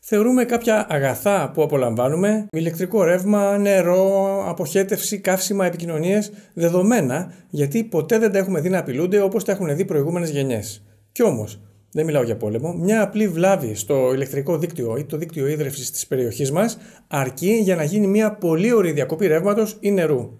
Θεωρούμε κάποια αγαθά που απολαμβάνουμε, ηλεκτρικό ρεύμα, νερό, αποχέτευση, καύσιμα, επικοινωνίες, δεδομένα, γιατί ποτέ δεν τα έχουμε δει να απειλούνται όπως τα έχουν δει προηγούμενες γενιές. Κι όμως, δεν μιλάω για πόλεμο, μια απλή βλάβη στο ηλεκτρικό δίκτυο ή το δίκτυο ίδρυυσης της περιοχής μας αρκεί για να γίνει μια πολύ ωραία διακοπή ρεύματος ή νερού.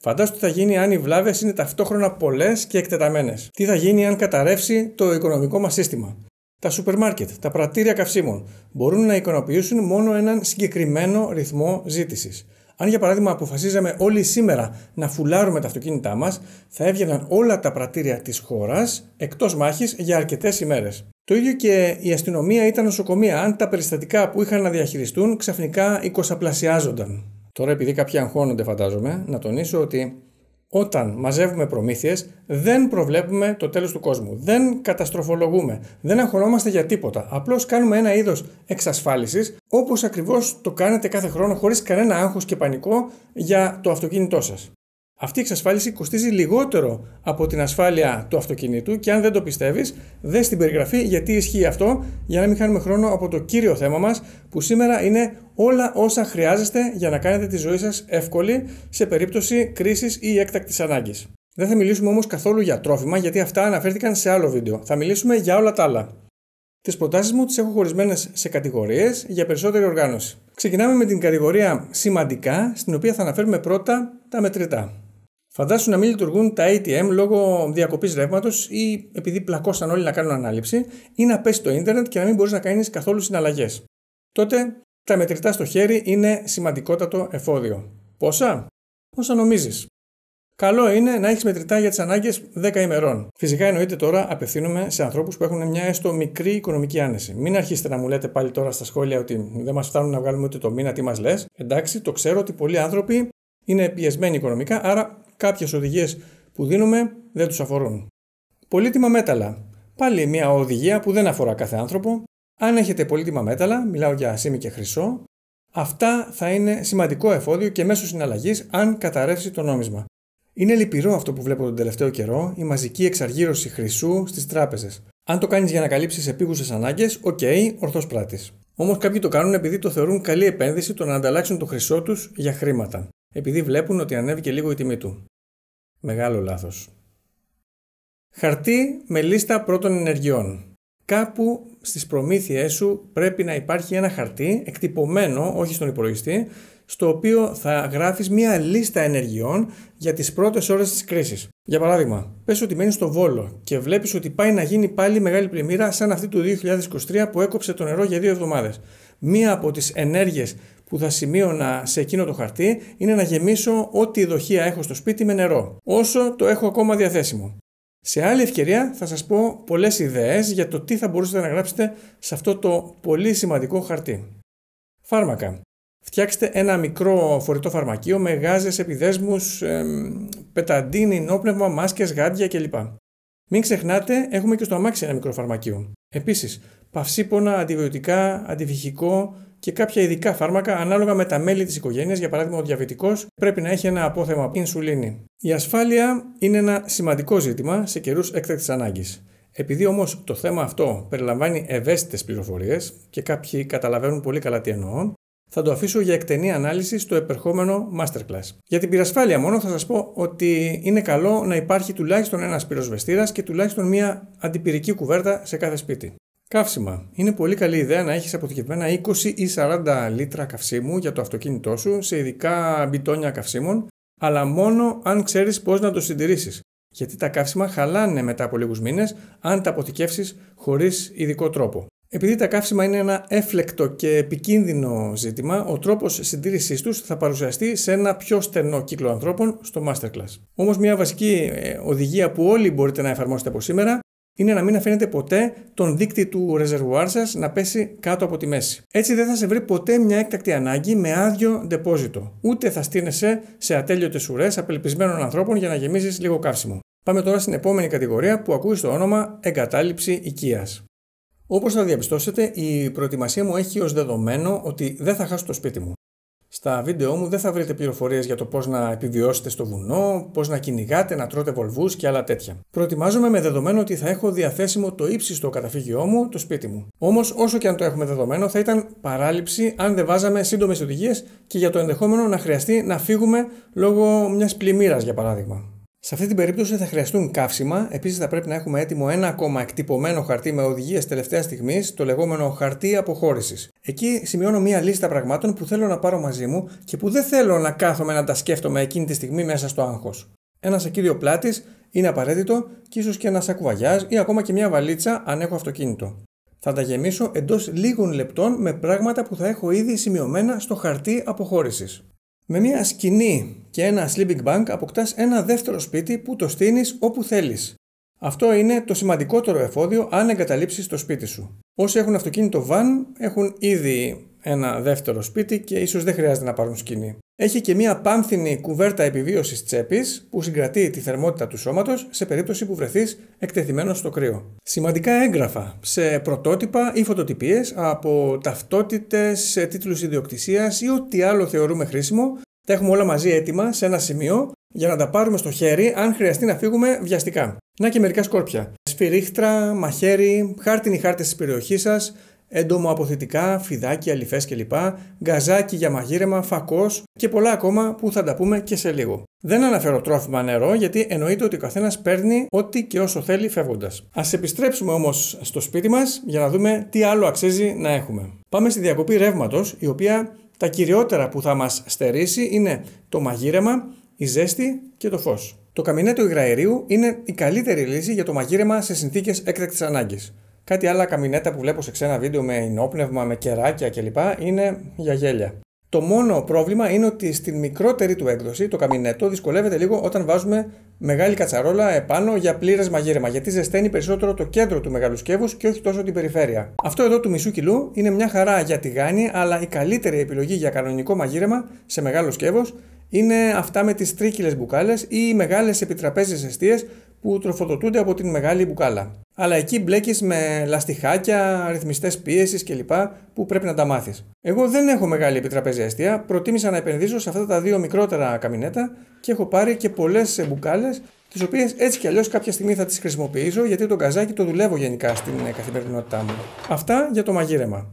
Φαντάσου τι θα γίνει αν οι βλάβες είναι ταυτόχρονα πολλές και εκτεταμένες. Τι θα γίνει αν καταρρεύσει το οικονομικό μας σύστημα. Τα σούπερ μάρκετ, τα πρατήρια καυσίμων μπορούν να ικανοποιήσουν μόνο έναν συγκεκριμένο ρυθμό ζήτησης. Αν για παράδειγμα αποφασίζαμε όλοι σήμερα να φουλάρουμε τα αυτοκίνητά μας, θα έβγαιναν όλα τα πρατήρια της χώρας εκτός μάχης για αρκετές ημέρες. Το ίδιο και η αστυνομία ή τα νοσοκομεία, αν τα περιστατικά που είχαν να διαχειριστούν ξαφνικά εικοσαπλασιάζονταν. Τώρα, επειδή κάποιοι αγχώνονται, φαντάζομαι, να τονίσω ότι όταν μαζεύουμε προμήθειες, δεν προβλέπουμε το τέλος του κόσμου. Δεν καταστροφολογούμε. Δεν αγχωνόμαστε για τίποτα. Απλώς κάνουμε ένα είδος εξασφάλισης, όπως ακριβώς το κάνετε κάθε χρόνο, χωρίς κανένα άγχος και πανικό για το αυτοκίνητό σας. Αυτή η εξασφάλιση κοστίζει λιγότερο από την ασφάλεια του αυτοκινήτου και αν δεν το πιστεύεις, δες την περιγραφή γιατί ισχύει αυτό, για να μην χάνουμε χρόνο από το κύριο θέμα μας, που σήμερα είναι όλα όσα χρειάζεστε για να κάνετε τη ζωή σας εύκολη σε περίπτωση κρίσης ή έκτακτης ανάγκης. Δεν θα μιλήσουμε όμως καθόλου για τρόφιμα, γιατί αυτά αναφέρθηκαν σε άλλο βίντεο. Θα μιλήσουμε για όλα τα άλλα. Τις προτάσεις μου τις έχω χωρισμένες σε κατηγορίες για περισσότερη οργάνωση. Ξεκινάμε με την κατηγορία σημαντικά, στην οποία θα αναφέρουμε πρώτα τα μετρητά. Φαντάσου να μην λειτουργούν τα ATM λόγω διακοπής ρεύματος ή επειδή πλακώσαν όλοι να κάνουν ανάληψη ή να πέσει το ίντερνετ και να μην μπορείς να κάνεις καθόλου συναλλαγές. Τότε τα μετρητά στο χέρι είναι σημαντικότατο εφόδιο. Πόσα? Όσα νομίζεις. Καλό είναι να έχεις μετρητά για τις ανάγκες 10 ημερών. Φυσικά εννοείται τώρα απευθύνομαι σε ανθρώπους που έχουν μια έστω μικρή οικονομική άνεση. Μην αρχίσετε να μου λέτε πάλι τώρα στα σχόλια ότι δεν μας φτάνουν να βγάλουμε ούτε το μήνα, τι μας λες. Εντάξει, το ξέρω ότι πολλοί άνθρωποι είναι πιεσμένοι οικονομικά, άρα κάποιες οδηγίες που δίνουμε δεν τους αφορούν. Πολύτιμα μέταλλα. Πάλι μια οδηγία που δεν αφορά κάθε άνθρωπο. Αν έχετε πολύτιμα μέταλλα, μιλάω για ασήμι και χρυσό, αυτά θα είναι σημαντικό εφόδιο και μέσω συναλλαγής αν καταρρεύσει το νόμισμα. Είναι λυπηρό αυτό που βλέπω τον τελευταίο καιρό, η μαζική εξαργύρωση χρυσού στις τράπεζες. Αν το κάνεις για να καλύψεις επίγουσες ανάγκες, ορθός πράτης. Όμως κάποιοι το κάνουν επειδή το θεωρούν καλή επένδυση το να ανταλλάξουν το χρυσό τους για χρήματα. Επειδή βλέπουν ότι ανέβηκε λίγο η τιμή του. Μεγάλο λάθος. Χαρτί με λίστα πρώτων ενεργειών. Κάπου στις προμήθειές σου πρέπει να υπάρχει ένα χαρτί εκτυπωμένο, όχι στον υπολογιστή, στο οποίο θα γράφεις μία λίστα ενεργειών για τις πρώτες ώρες της κρίσης. Για παράδειγμα, πες ότι μένεις στο Βόλο και βλέπεις ότι πάει να γίνει πάλι μεγάλη πλημμύρα σαν αυτή του 2023 που έκοψε το νερό για 2 εβδομάδες. Μία από τις ενέργειες που θα σημείωνα σε εκείνο το χαρτί είναι να γεμίσω ό,τι δοχεία έχω στο σπίτι με νερό, όσο το έχω ακόμα διαθέσιμο. Σε άλλη ευκαιρία θα σας πω πολλές ιδέες για το τι θα μπορούσατε να γράψετε σε αυτό το πολύ σημαντικό χαρτί. Φάρμακα. Φτιάξτε ένα μικρό φορητό φαρμακείο με γάζες, επιδέσμους, πεταντίνη, νόπνευμα, μάσκες, γάντια κλπ. Μην ξεχνάτε, έχουμε και στο αμάξι ένα μικρό φαρμακείο. Επίσης, παυσίπονα, αντιβιωτικά, αντιβυχικό και κάποια ειδικά φάρμακα ανάλογα με τα μέλη της οικογένειας. Για παράδειγμα, ο διαβητικός πρέπει να έχει ένα απόθεμα ινσουλίνη. Η ασφάλεια είναι ένα σημαντικό ζήτημα σε καιρούς έκτακτης ανάγκης. Επειδή όμως το θέμα αυτό περιλαμβάνει ευαίσθητες πληροφορίες και κάποιοι καταλαβαίνουν πολύ καλά τι εννοώ, θα το αφήσω για εκτενή ανάλυση στο επερχόμενο Masterclass. Για την πυρασφάλεια μόνο θα σας πω ότι είναι καλό να υπάρχει τουλάχιστον ένας πυροσβεστήρας και τουλάχιστον μια αντιπυρική κουβέρτα σε κάθε σπίτι. Καύσιμα. Είναι πολύ καλή ιδέα να έχεις αποθηκευμένα 20 ή 40 λίτρα καυσίμου για το αυτοκίνητό σου σε ειδικά μπιτόνια καυσίμων, αλλά μόνο αν ξέρεις πώς να το συντηρήσεις. Γιατί τα καύσιμα χαλάνε μετά από λίγους μήνες αν τα αποθηκεύσεις χωρίς ειδικό τρόπο. Επειδή τα καύσιμα είναι ένα έφλεκτο και επικίνδυνο ζήτημα, ο τρόπος συντήρησής τους θα παρουσιαστεί σε ένα πιο στενό κύκλο ανθρώπων στο Masterclass. Όμως, μια βασική οδηγία που όλοι μπορείτε να εφαρμόσετε από σήμερα είναι να μην αφήνετε ποτέ τον δείκτη του ρεζερβουάρ σας να πέσει κάτω από τη μέση. Έτσι δεν θα σε βρει ποτέ μια έκτακτη ανάγκη με άδειο ντεπόζιτο. Ούτε θα στείνεσαι σε ατέλειωτες ουρές απελπισμένων ανθρώπων για να γεμίσεις λίγο καύσιμο. Πάμε τώρα στην επόμενη κατηγορία που ακούει στο όνομα εγκατάλειψη οικίας. Όπως θα διαπιστώσετε, η προετοιμασία μου έχει ως δεδομένο ότι δεν θα χάσω το σπίτι μου. Στα βίντεό μου δεν θα βρείτε πληροφορίες για το πώς να επιβιώσετε στο βουνό, πώς να κυνηγάτε, να τρώτε βολβούς και άλλα τέτοια. Προετοιμάζομαι με δεδομένο ότι θα έχω διαθέσιμο το ύψιστο καταφύγιό μου, το σπίτι μου. Όμως, όσο και αν το έχουμε δεδομένο, θα ήταν παράληψη αν δεν βάζαμε σύντομες οδηγίες και για το ενδεχόμενο να χρειαστεί να φύγουμε λόγω μιας πλημμύρας, για παράδειγμα. Σε αυτή την περίπτωση θα χρειαστούν καύσιμα. Επίσης, θα πρέπει να έχουμε έτοιμο ένα ακόμα εκτυπωμένο χαρτί με οδηγίες τελευταίας στιγμής, το λεγόμενο χαρτί αποχώρησης. Εκεί σημειώνω μία λίστα πραγμάτων που θέλω να πάρω μαζί μου και που δεν θέλω να κάθομαι να τα σκέφτομαι εκείνη τη στιγμή μέσα στο άγχος. Ένα σακίδιο πλάτης είναι απαραίτητο και ίσως και ένα σακουβαγιάζ ή ακόμα και μία βαλίτσα αν έχω αυτοκίνητο. Θα τα γεμίσω εντός λίγων λεπτών με πράγματα που θα έχω ήδη σημειωμένα στο χαρτί αποχώρησης. Με μια σκηνή και ένα sleeping bag αποκτάς ένα δεύτερο σπίτι που το στείνεις όπου θέλεις. Αυτό είναι το σημαντικότερο εφόδιο αν εγκαταλείψεις το σπίτι σου. Όσοι έχουν αυτοκίνητο van έχουν ήδη ένα δεύτερο σπίτι και ίσως δεν χρειάζεται να πάρουν σκηνή. Έχει και μια πάμφθινη κουβέρτα επιβίωσης τσέπης που συγκρατεί τη θερμότητα του σώματος σε περίπτωση που βρεθείς εκτεθειμένος στο κρύο. Σημαντικά έγγραφα σε πρωτότυπα ή φωτοτυπίες από ταυτότητες, τίτλους ιδιοκτησίας ή ό,τι άλλο θεωρούμε χρήσιμο. Τα έχουμε όλα μαζί έτοιμα σε ένα σημείο για να τα πάρουμε στο χέρι αν χρειαστεί να φύγουμε βιαστικά. Να και μερικά σκόρπια. Σφυρίχτρα, μαχαίρι, χάρτινοι χάρτες της περιοχής σας, έντομο αποθητικά, φιδάκια, αλυφές κλπ. Γκαζάκι για μαγείρεμα, φακός και πολλά ακόμα που θα τα πούμε και σε λίγο. Δεν αναφέρω τρόφιμα, νερό, γιατί εννοείται ότι ο καθένας παίρνει ό,τι και όσο θέλει φεύγοντας. Ας επιστρέψουμε όμως στο σπίτι μας για να δούμε τι άλλο αξίζει να έχουμε. Πάμε στη διακοπή ρεύματος, η οποία τα κυριότερα που θα μας στερήσει είναι το μαγείρεμα, η ζέστη και το φως. Το καμινέτο υγραερίου είναι η καλύτερη λύση για το μαγείρεμα σε συνθήκες έκτακτης ανάγκης. Κάτι άλλα καμινέτα που βλέπω σε ξένα βίντεο με ενόπνευμα, με κεράκια κλπ. Είναι για γέλια. Το μόνο πρόβλημα είναι ότι στην μικρότερη του έκδοση το καμινέτο δυσκολεύεται λίγο όταν βάζουμε μεγάλη κατσαρόλα επάνω για πλήρες μαγείρεμα, γιατί ζεσταίνει περισσότερο το κέντρο του μεγάλου σκεύους και όχι τόσο την περιφέρεια. Αυτό εδώ του μισού κιλού είναι μια χαρά για τηγάνι, αλλά η καλύτερη επιλογή για κανονικό μαγείρεμα σε μεγάλο σκεύος είναι αυτά με τις τρίκυλες μπουκάλες ή οι μεγάλες επιτραπέζιες εστίες που τροφοδοτούνται από την μεγάλη μπουκάλα. Αλλά εκεί μπλέκεις με λαστιχάκια, ρυθμιστές πίεσης κλπ. Που πρέπει να τα μάθεις. Εγώ δεν έχω μεγάλη επιτραπέζια εστία, προτίμησα να επενδύσω σε αυτά τα δύο μικρότερα καμινέτα και έχω πάρει και πολλές μπουκάλες, τις οποίες έτσι κι αλλιώς κάποια στιγμή θα τις χρησιμοποιήσω γιατί το γκαζάκι το δουλεύω γενικά στην καθημερινότητά μου. Αυτά για το μαγείρεμα.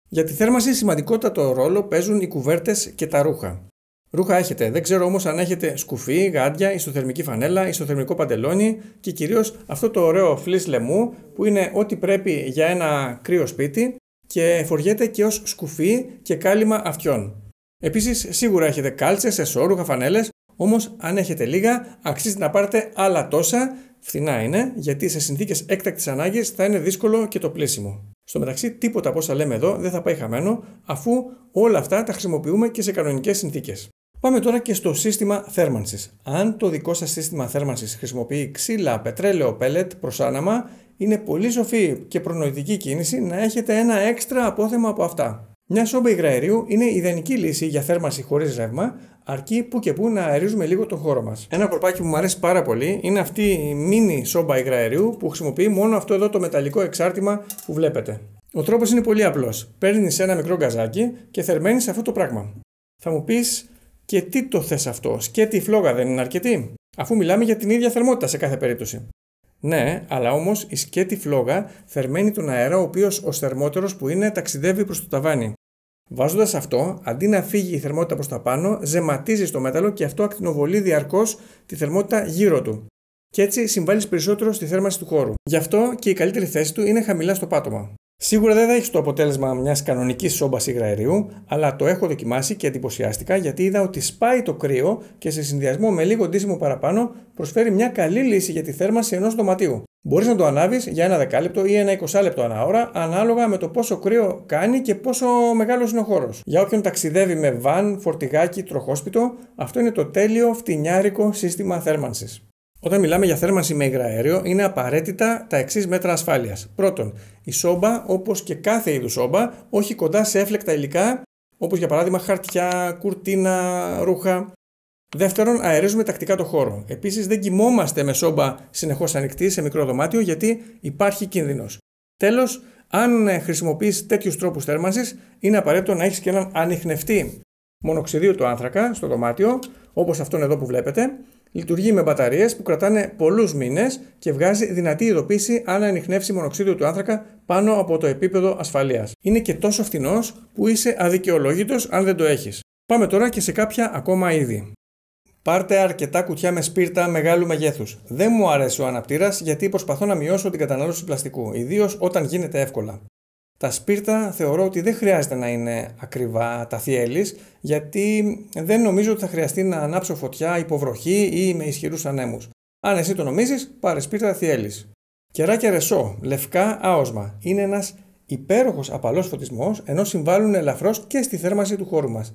Για τη θέρμανση σημαντικότατο ρόλο παίζουν οι κουβέρτες και τα ρούχα. Ρούχα έχετε, δεν ξέρω όμως αν έχετε σκουφί, γάντια, ισοθερμική φανέλα, ισοθερμικό παντελόνι και κυρίως αυτό το ωραίο φλις λαιμού που είναι ό,τι πρέπει για ένα κρύο σπίτι και φοριέται και ως σκουφί και κάλυμα αυτιών. Επίσης σίγουρα έχετε κάλτσες, εσώρουχα, φανέλες, όμως αν έχετε λίγα αξίζει να πάρετε άλλα τόσα, φθηνά είναι, γιατί σε συνθήκες έκτακτης ανάγκης θα είναι δύσκολο και το πλύσιμο. Στο μεταξύ, τίποτα από όσα λέμε εδώ δεν θα πάει χαμένο, αφού όλα αυτά τα χρησιμοποιούμε και σε κανονικές συνθήκες. Πάμε τώρα και στο σύστημα θέρμανσης. Αν το δικό σας σύστημα θέρμανσης χρησιμοποιεί ξύλα, πετρέλαιο, πέλετ προς άναμα, είναι πολύ σοφή και προνοητική κίνηση να έχετε ένα έξτρα απόθεμα από αυτά. Μια σόμπα υγραερίου είναι ιδανική λύση για θέρμανση χωρίς ρεύμα, αρκεί που και που να αερίζουμε λίγο τον χώρο μας. Ένα κορπάκι που μου αρέσει πάρα πολύ είναι αυτή η μίνι σόμπα υγραερίου που χρησιμοποιεί μόνο αυτό εδώ το μεταλλικό εξάρτημα που βλέπετε. Ο τρόπος είναι πολύ απλός. Παίρνεις ένα μικρό γκαζάκι και θερμαίνεις αυτό το πράγμα. Θα μου πεις, και τι το θες αυτό, σκέτη φλόγα δεν είναι αρκετή? Αφού μιλάμε για την ίδια θερμότητα σε κάθε περίπτωση. Ναι, αλλά όμως η σκέτη φλόγα θερμαίνει τον αέρα, ο οποίος ως θερμότερος που είναι ταξιδεύει προς το ταβάνι. Βάζοντας αυτό, αντί να φύγει η θερμότητα προς τα πάνω, ζεματίζει το μέταλλο και αυτό ακτινοβολεί διαρκώς τη θερμότητα γύρω του. Και έτσι συμβάλλεις περισσότερο στη θέρμανση του χώρου. Γι' αυτό και η καλύτερη θέση του είναι χαμηλά στο πάτωμα. Σίγουρα δεν θα έχεις το αποτέλεσμα μιας κανονικής σόμπας υγραερίου, αλλά το έχω δοκιμάσει και εντυπωσιάστηκα γιατί είδα ότι σπάει το κρύο και σε συνδυασμό με λίγο ντύσιμο παραπάνω προσφέρει μια καλή λύση για τη θέρμανση ενός δωματίου. Μπορείς να το ανάβεις για ένα 10 λεπτό ή ένα 20 λεπτό ανά ώρα, ανάλογα με το πόσο κρύο κάνει και πόσο μεγάλος είναι ο χώρος. Για όποιον ταξιδεύει με βαν, φορτηγάκι, τροχόσπιτο, αυτό είναι το τέλειο φτηνιάρικο σύστημα θέρμανσης. Όταν μιλάμε για θέρμανση με υγραέριο, είναι απαραίτητα τα εξής μέτρα ασφάλειας. Πρώτον, η σόμπα, όπως και κάθε είδους σόμπα, όχι κοντά σε έφλεκτα υλικά, όπως για παράδειγμα χαρτιά, κουρτίνα, ρούχα. Δεύτερον, αερίζουμε τακτικά το χώρο. Επίσης, δεν κοιμόμαστε με σόμπα συνεχώς ανοιχτή σε μικρό δωμάτιο, γιατί υπάρχει κίνδυνος. Τέλος, Αν χρησιμοποιείς τέτοιους τρόπους θέρμανσης, είναι απαραίτητο να έχεις και έναν ανιχνευτή μονοξιδίου του άνθρακα στο δωμάτιο, όπως αυτόν εδώ που βλέπετε. Λειτουργεί με μπαταρίες που κρατάνε πολλούς μήνες και βγάζει δυνατή ειδοποίηση αν ανιχνεύσει μονοξίδιο του άνθρακα πάνω από το επίπεδο ασφαλείας. Είναι και τόσο φθηνός που είσαι αδικαιολόγητος αν δεν το έχεις. Πάμε τώρα και σε κάποια ακόμα είδη. Πάρτε αρκετά κουτιά με σπίρτα μεγάλου μεγέθους. Δεν μου αρέσει ο αναπτήρας γιατί προσπαθώ να μειώσω την κατανάλωση πλαστικού, ιδίως όταν γίνεται εύκολα. Τα σπίρτα θεωρώ ότι δεν χρειάζεται να είναι ακριβά τα θιέλης, γιατί δεν νομίζω ότι θα χρειαστεί να ανάψω φωτιά υποβροχή ή με ισχυρούς ανέμους. Αν εσύ το νομίζεις, πάρε σπίρτα θιέλης. Κεράκια ρεσό, λευκά άοσμα. Είναι ένας υπέροχος απαλός φωτισμός, ενώ συμβάλλουν ελαφρώς και στη θέρμανση του χώρου μας.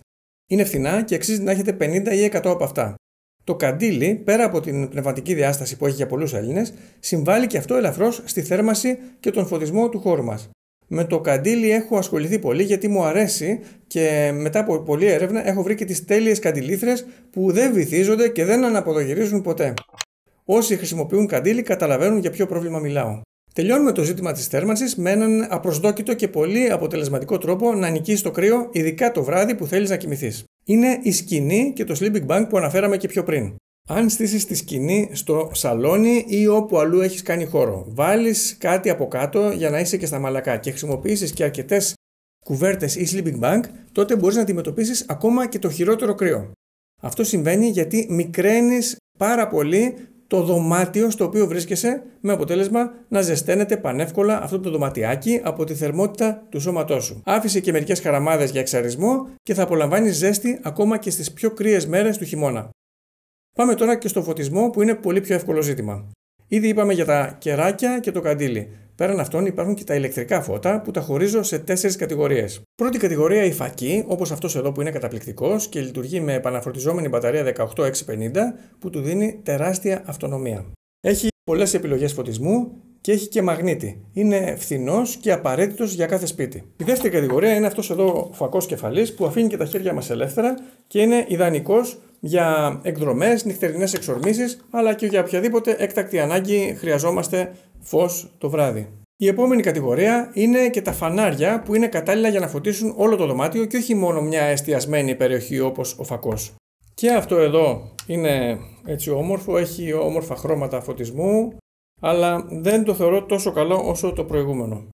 Είναι φθηνά και αξίζει να έχετε 50 ή 100 από αυτά. Το καντήλι, πέρα από την πνευματική διάσταση που έχει για πολλούς Έλληνες, συμβάλλει και αυτό ελαφρώς στη θέρμανση και τον φωτισμό του χώρου μας. Με το καντήλι έχω ασχοληθεί πολύ γιατί μου αρέσει και μετά από πολλή έρευνα έχω βρει και τις τέλειες καντιλήθρες που δεν βυθίζονται και δεν αναποδογυρίζουν ποτέ. Όσοι χρησιμοποιούν καντήλι καταλαβαίνουν για ποιο πρόβλημα μιλάω. Τελειώνουμε το ζήτημα της θέρμανσης με έναν απροσδόκητο και πολύ αποτελεσματικό τρόπο να νικήσεις το κρύο, ειδικά το βράδυ που θέλεις να κοιμηθείς. Είναι η σκηνή και το sleeping bag που αναφέραμε και πιο πριν. Αν στήσεις τη σκηνή στο σαλόνι ή όπου αλλού έχεις κάνει χώρο, βάλεις κάτι από κάτω για να είσαι και στα μαλακά και χρησιμοποιήσεις και αρκετές κουβέρτες ή sleeping bag, τότε μπορείς να αντιμετωπίσεις ακόμα και το χειρότερο κρύο. Αυτό συμβαίνει γιατί μικραίνεις πάρα πολύ το δωμάτιο στο οποίο βρίσκεσαι, με αποτέλεσμα να ζεσταίνεται πανεύκολα αυτό το δωματιάκι από τη θερμότητα του σώματός σου. Άφησε και μερικές χαραμάδες για εξαρισμό και θα απολαμβάνεις ζέστη ακόμα και στις πιο κρύες μέρες του χειμώνα. Πάμε τώρα και στο φωτισμό που είναι πολύ πιο εύκολο ζήτημα. Ήδη είπαμε για τα κεράκια και το καντήλι. Πέραν αυτών υπάρχουν και τα ηλεκτρικά φώτα που τα χωρίζω σε 4 κατηγορίες. Πρώτη κατηγορία η φακή, όπως αυτός εδώ που είναι καταπληκτικός και λειτουργεί με επαναφορτιζόμενη μπαταρία 18650 που του δίνει τεράστια αυτονομία. Έχει πολλές επιλογές φωτισμού και έχει και μαγνήτη. Είναι φθηνός και απαραίτητος για κάθε σπίτι. Η δεύτερη κατηγορία είναι αυτός εδώ φακός κεφαλής που αφήνει και τα χέρια μας ελεύθερα και είναι ιδανικός για εκδρομές, νυχτερινές εξορμήσεις αλλά και για οποιαδήποτε έκτακτη ανάγκη χρειαζόμαστε φως το βράδυ. Η επόμενη κατηγορία είναι και τα φανάρια που είναι κατάλληλα για να φωτίσουν όλο το δωμάτιο και όχι μόνο μια εστιασμένη περιοχή όπως ο φακός. Και αυτό εδώ είναι έτσι όμορφο, έχει όμορφα χρώματα φωτισμού, αλλά δεν το θεωρώ τόσο καλό όσο το προηγούμενο.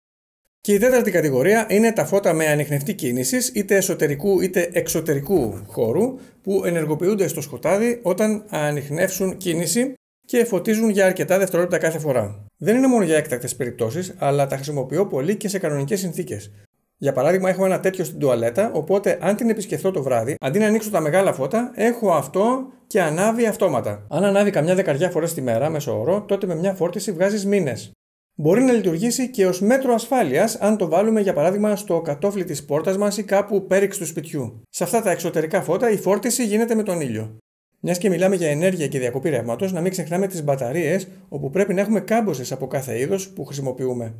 Και η τέταρτη κατηγορία είναι τα φώτα με ανιχνευτή κίνησης, είτε εσωτερικού είτε εξωτερικού χώρου, που ενεργοποιούνται στο σκοτάδι όταν ανιχνεύσουν κίνηση και φωτίζουν για αρκετά δευτερόλεπτα κάθε φορά. Δεν είναι μόνο για έκτακτες περιπτώσεις, αλλά τα χρησιμοποιώ πολύ και σε κανονικές συνθήκες. Για παράδειγμα, έχω ένα τέτοιο στην τουαλέτα, οπότε αν την επισκεφθώ το βράδυ, αντί να ανοίξω τα μεγάλα φώτα, έχω αυτό και ανάβει αυτόματα. Αν ανάβει καμιά δεκαριά φορές τη μέρα, μέσο όρο, τότε με μια φόρτιση βγάζεις μήνες. Μπορεί να λειτουργήσει και ως μέτρο ασφάλειας, αν το βάλουμε για παράδειγμα στο κατόφλι της πόρτας μας ή κάπου πέριξ του σπιτιού. Σε αυτά τα εξωτερικά φώτα η φόρτιση γίνεται με τον ήλιο. Μιας και μιλάμε για ενέργεια και διακοπή ρεύματος, να μην ξεχνάμε τις μπαταρίες, όπου πρέπει να έχουμε κάμποσες από κάθε είδος που χρησιμοποιούμε.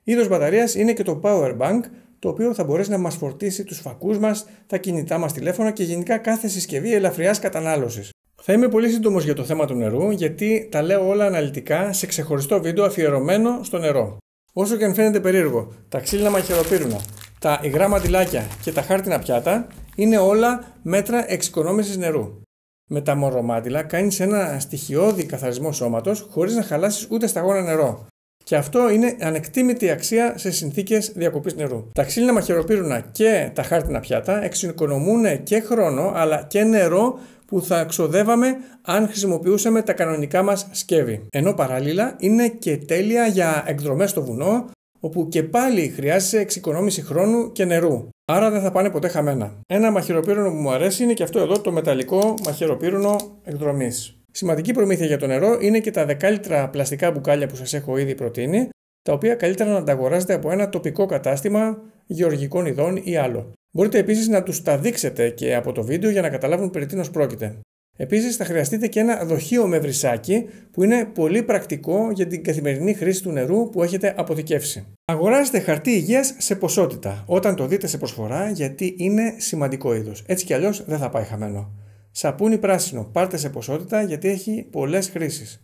Είδος μπαταρίας είναι και το power bank, το οποίο θα μπορέσει να μας φορτίσει τους φακούς μας, τα κινητά μας τηλέφωνα και γενικά κάθε συσκευή ελαφριάς κατανάλωσης. Θα είμαι πολύ σύντομος για το θέμα του νερού, γιατί τα λέω όλα αναλυτικά σε ξεχωριστό βίντεο αφιερωμένο στο νερό. Όσο και αν φαίνεται περίεργο, τα ξύλινα μαχαιροπύρουνα, τα υγρά μαντιλάκια και τα χάρτινα πιάτα είναι όλα μέτρα εξοικονόμησης νερού. Με τα μωρομάντιλα κάνεις ένα στοιχειώδη καθαρισμό σώματος χωρίς να χαλάσεις ούτε σταγόνα νερό. Και αυτό είναι ανεκτήμητη αξία σε συνθήκες διακοπής νερού. Τα ξύλινα μαχαιροπύρουνα και τα χάρτινα πιάτα εξοικονομούν και χρόνο αλλά και νερό που θα ξοδεύαμε αν χρησιμοποιούσαμε τα κανονικά μας σκεύη. Ενώ παράλληλα είναι και τέλεια για εκδρομές στο βουνό, όπου και πάλι χρειάζεσαι εξοικονόμηση χρόνου και νερού. Άρα δεν θα πάνε ποτέ χαμένα. Ένα μαχαιροπύρουνο που μου αρέσει είναι και αυτό εδώ το μεταλλικό μαχαιροπύρουνο εκδρομής. Σημαντική προμήθεια για το νερό είναι και τα 10 λίτρα πλαστικά μπουκάλια που σας έχω ήδη προτείνει, τα οποία καλύτερα να τα αγοράζετε από ένα τοπικό κατάστημα γεωργικών ειδών ή άλλο. Μπορείτε επίσης να τους τα δείξετε και από το βίντεο για να καταλάβουν περί τίνος πρόκειται. Επίσης θα χρειαστείτε και ένα δοχείο με βρυσάκι που είναι πολύ πρακτικό για την καθημερινή χρήση του νερού που έχετε αποθηκεύσει. Αγοράζετε χαρτί υγείας σε ποσότητα όταν το δείτε σε προσφορά, γιατί είναι σημαντικό είδος. Έτσι κι αλλιώς δεν θα πάει χαμένο. Σαπούνι πράσινο, πάρτε σε ποσότητα γιατί έχει πολλές χρήσεις.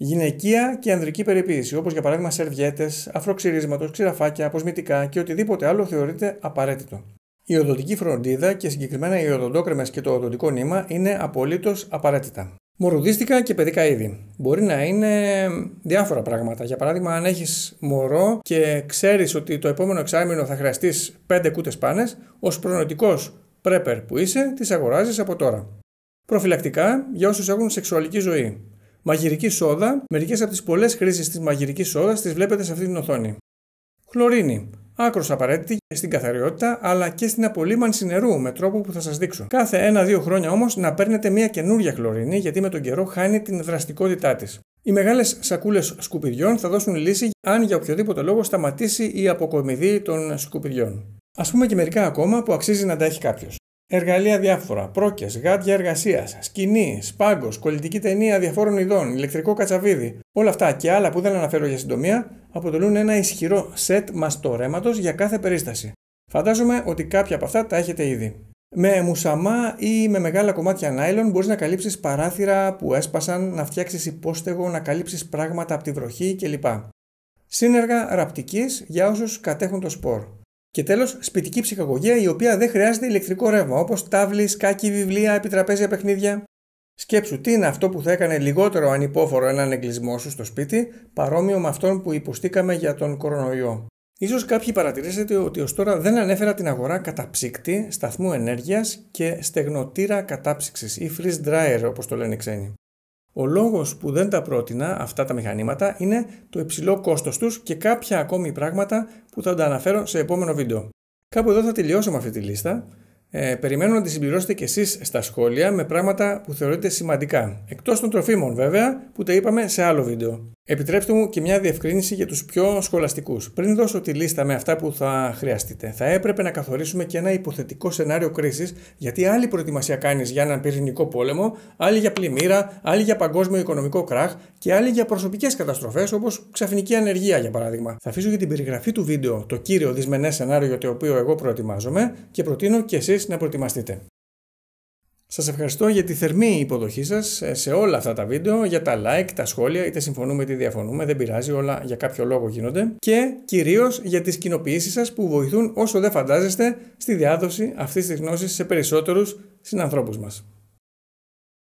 Γυναικεία και ανδρική περιποίηση, όπως για παράδειγμα σερβιέτες, αφροξυρίσματος, ξηραφάκια, αποσμητικά και οτιδήποτε άλλο θεωρείται απαραίτητο. Η οδοντική φροντίδα και συγκεκριμένα οι οδοντόκρεμες και το οδοντικό νήμα είναι απολύτως απαραίτητα. Μωρουδίστικα και παιδικά είδη. Μπορεί να είναι διάφορα πράγματα. Για παράδειγμα, αν έχεις μωρό και ξέρεις ότι το επόμενο εξάμηνο θα χρειαστείς 5 κούτες πάνες, ως προνοητικός πρέπερ που είσαι, τις αγοράζεις από τώρα. Προφυλακτικά για όσους έχουν σεξουαλική ζωή. Μαγειρική σόδα, μερικές από τις πολλές χρήσεις της μαγειρικής σόδας τις βλέπετε σε αυτή την οθόνη. Χλωρίνη. Άκρως απαραίτητη στην καθαριότητα αλλά και στην απολύμανση νερού με τρόπο που θα σας δείξω. Κάθε 1-2 χρόνια όμως να παίρνετε μια καινούρια χλωρίνη γιατί με τον καιρό χάνει την δραστικότητά της. Οι μεγάλες σακούλες σκουπιδιών θα δώσουν λύση αν για οποιοδήποτε λόγο σταματήσει η αποκομιδή των σκουπιδιών. Ας πούμε και μερικά ακόμα που αξίζει να τα έχει κάποιος. Εργαλεία διάφορα, πρόκες, γάντια εργασίας, σκοινή, σπάγκος, κολλητική ταινία διαφόρων ειδών, ηλεκτρικό κατσαβίδι. Όλα αυτά και άλλα που δεν αναφέρω για συντομία αποτελούν ένα ισχυρό σετ μαστορέματος για κάθε περίσταση. Φαντάζομαι ότι κάποια από αυτά τα έχετε ήδη. Με μουσαμά ή με μεγάλα κομμάτια νάιλον μπορείς να καλύψεις παράθυρα που έσπασαν, να φτιάξεις υπόστεγο, να καλύψεις πράγματα από τη βροχή κλπ. Σύνεργα ραπτικής για όσους κατέχουν το σπορ. Και τέλος, σπιτική ψυχαγωγία η οποία δεν χρειάζεται ηλεκτρικό ρεύμα, όπως τάβλη, σκάκι, βιβλία, επιτραπέζια παιχνίδια. Σκέψου τι είναι αυτό που θα έκανε λιγότερο ανυπόφορο έναν εγκλισμό σου στο σπίτι, παρόμοιο με αυτόν που υποστήκαμε για τον κορονοϊό. Ίσως κάποιοι παρατηρήσετε ότι ως τώρα δεν ανέφερα την αγορά καταψύκτη, σταθμού ενέργειας και στεγνοτήρα κατάψυξης ή freeze dryer όπως το λένε οι ξένοι. Ο λόγος που δεν τα πρότεινα αυτά τα μηχανήματα είναι το υψηλό κόστος τους και κάποια ακόμη πράγματα που θα τα αναφέρω σε επόμενο βίντεο. Κάπου εδώ θα τελειώσω με αυτή τη λίστα. Περιμένω να τη συμπληρώσετε κι εσείς στα σχόλια με πράγματα που θεωρείτε σημαντικά. Εκτός των τροφίμων βέβαια που τα είπαμε σε άλλο βίντεο. Επιτρέψτε μου και μια διευκρίνηση για τους πιο σχολαστικούς. Πριν δώσω τη λίστα με αυτά που θα χρειαστείτε, θα έπρεπε να καθορίσουμε και ένα υποθετικό σενάριο κρίσης, γιατί άλλη προετοιμασία κάνεις για έναν πυρηνικό πόλεμο, άλλη για πλημμύρα, άλλη για παγκόσμιο οικονομικό κράχ και άλλη για προσωπικές καταστροφές όπως ξαφνική ανεργία για παράδειγμα. Θα αφήσω για την περιγραφή του βίντεο το κύριο δυσμενές σενάριο για το οποίο εγώ προετοιμάζομαι και προτείνω και εσείς να προετοιμαστείτε. Σας ευχαριστώ για τη θερμή υποδοχή σας σε όλα αυτά τα βίντεο, για τα like, τα σχόλια, είτε συμφωνούμε είτε διαφωνούμε, δεν πειράζει, όλα για κάποιο λόγο γίνονται και κυρίως για τις κοινοποιήσεις σας που βοηθούν όσο δεν φαντάζεστε στη διάδοση αυτής της γνώσης σε περισσότερους συνανθρώπους μας.